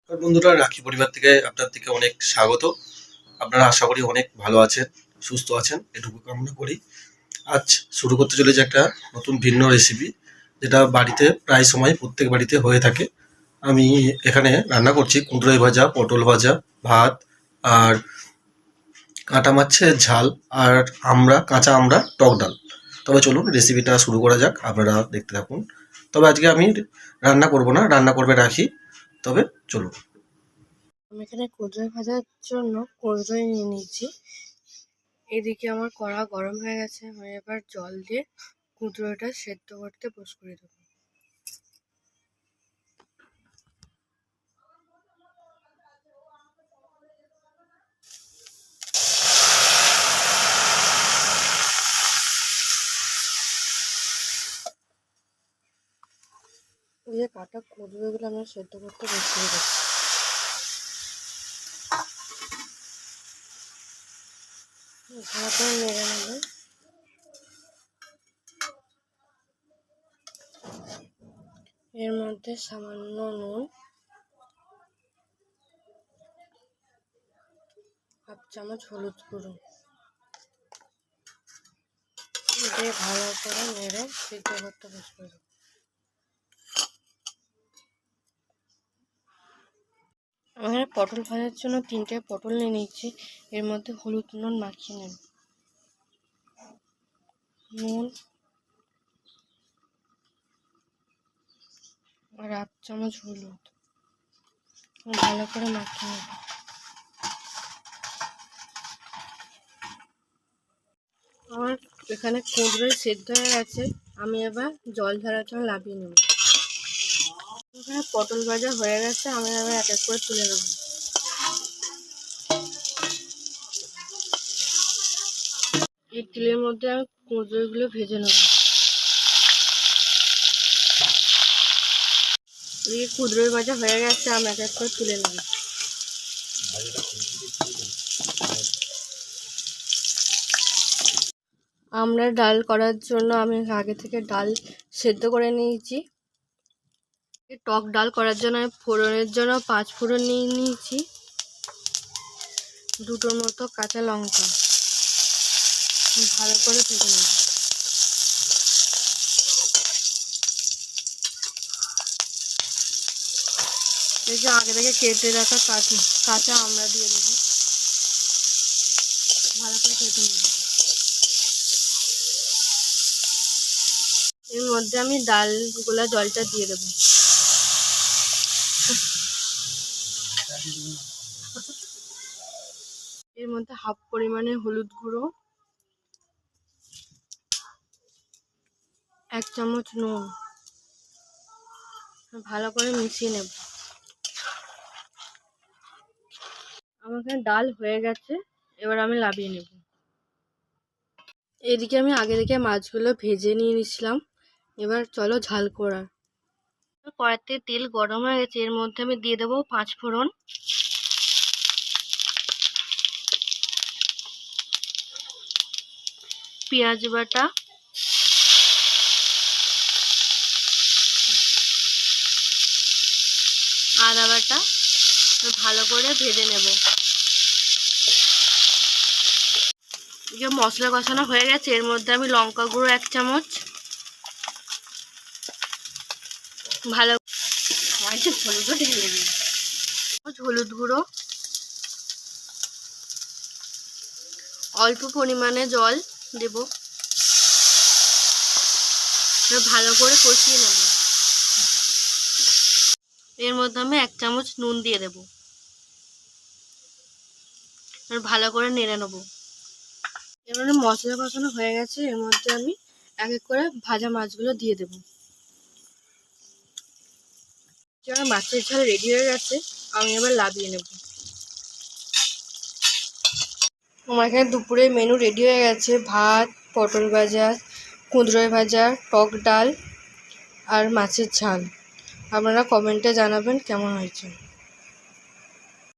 আর বন্ধুরা, রাখি পরিবার থেকে আপনাদেরকে অনেক স্বাগত। আপনারা আশা করি অনেক ভালো আছেন, সুস্থ আছেন, এটুকু কামনা করি। আজ শুরু করতে চলেছে একটা নতুন ভিন্ন রেসিপি, যেটা বাড়িতে প্রায় সময় প্রত্যেক বাড়িতে হয়ে থাকে। আমি এখানে রান্না করছি কুঁদরোই ভাজা, পটল ভাজা, ভাত আর কাঁটা মাছের ঝাল আর কাঁচা আমরা টক ডাল। তবে চলুন রেসিপিটা শুরু করা যাক, আপনারা দেখতে থাকুন। তবে আজকে আমি রান্না করব না, রান্না করবে রাখি। তবে চলুন। আমি এখানে কুঁদরোই ভাজার জন্য কুঁদরোই নিয়ে নিচ্ছি। এদিকে আমার কড়া গরম হয়ে গেছে, আমি এবার জল দিয়ে কুঁদরোটা সেদ্ধ করতে বস করে দেবো। এই যে কাটা কুঁদরোগুলো আমরা সেদ্ধ করতে বস করে দেবো। ভালো করে নেড়ে নেবে। এর মধ্যে সামান্য নুন, হাফ চামচ হলুদ গুঁড়ো দিয়ে ভালো করে নেড়ে সিদ্ধ করতে বস করে দেবো। আমি এখানে পটল ভাজার জন্য 3টে পটল নিয়ে নিচ্ছি। এর মধ্যে হলুদ নুন মাখিয়ে নেব। নুন আর হাফ চামচ হলুদ ভালো করে মাখিয়ে নেব। আমার এখানে কুঁদরোই সেদ্ধ হয়ে গেছে, আমি এবার জল ঝরার জন্য নামিয়ে নেব। এখানে পটল ভাজা হয়ে গেছে, আমি এবার এক এক করে তুলে নেব। এই তেলের মধ্যে আমি কুঁদরোইগুলো ভেজে নেব। এই কুঁদরোই ভাজা হয়ে গেছে, আমি এক এক করে তুলে নেব। আমরা ডাল করার জন্য আমি আগে থেকে ডাল সেদ্ধ করে নিয়েছি। টক ডাল করার জন্য আমি ফোড়নের জন্য 5 ফোড়ন নিয়ে নিয়েছি, 2টোর মতো কাঁচা লঙ্কা ভালো করে ভেজে নেব। এই যে আগে থেকে কেটে রাখা কাঁচা আমরা দিয়ে দেবো, ভালো করে ভেজে নেব। এর মধ্যে আমি ডালগুলা জলটা দিয়ে দেবো। এর মধ্যে হাফ পরিমাণে হলুদ গুঁড়ো, 1 চামচ নুন ভালো করে মিশিয়ে নেব। আমার এখানে ডাল হয়ে গেছে, এবার আমি নামিয়ে নেব। এদিকে আমি আগে থেকে মাছগুলো ভেজে নিয়ে নিয়েছিলাম। এবার চলো ঝাল করার। কড়াইতে তেল গরম হয়ে গেছে, এর মধ্যে আমি দিয়ে দেবো 5 ফোড়ন, পেঁয়াজ বাটা, আদা বাটা ভালো করে ভেজে নেব। যে মশলা কষানো হয়ে গেছে, এর মধ্যে আমি লঙ্কা গুঁড়ো 1 চামচ, ভালো হলুদ গুঁড়ো, অল্প পরিমাণে জল দেব, ভালো করে কষিয়ে নেব। এর মধ্যে আমি 1 চামচ নুন দিয়ে দেব, ভালো করে নেড়ে নেব। এবারে মশলা কষানো হয়ে গেছে, এর মধ্যে আমি এক এক করে ভাজা মাছগুলো দিয়ে দেব। মাছের ঝাল রেডি হয়ে গেছে, আমি এবার নামিয়ে নেব। আমার এখানে দুপুরের মেনু রেডি হয়ে গেছে, ভাত, পটল ভাজা, কুঁদরোই ভাজা, টক ডাল আর মাছের ঝাল। আপনারা কমেন্টে জানাবেন কেমন হয়েছে।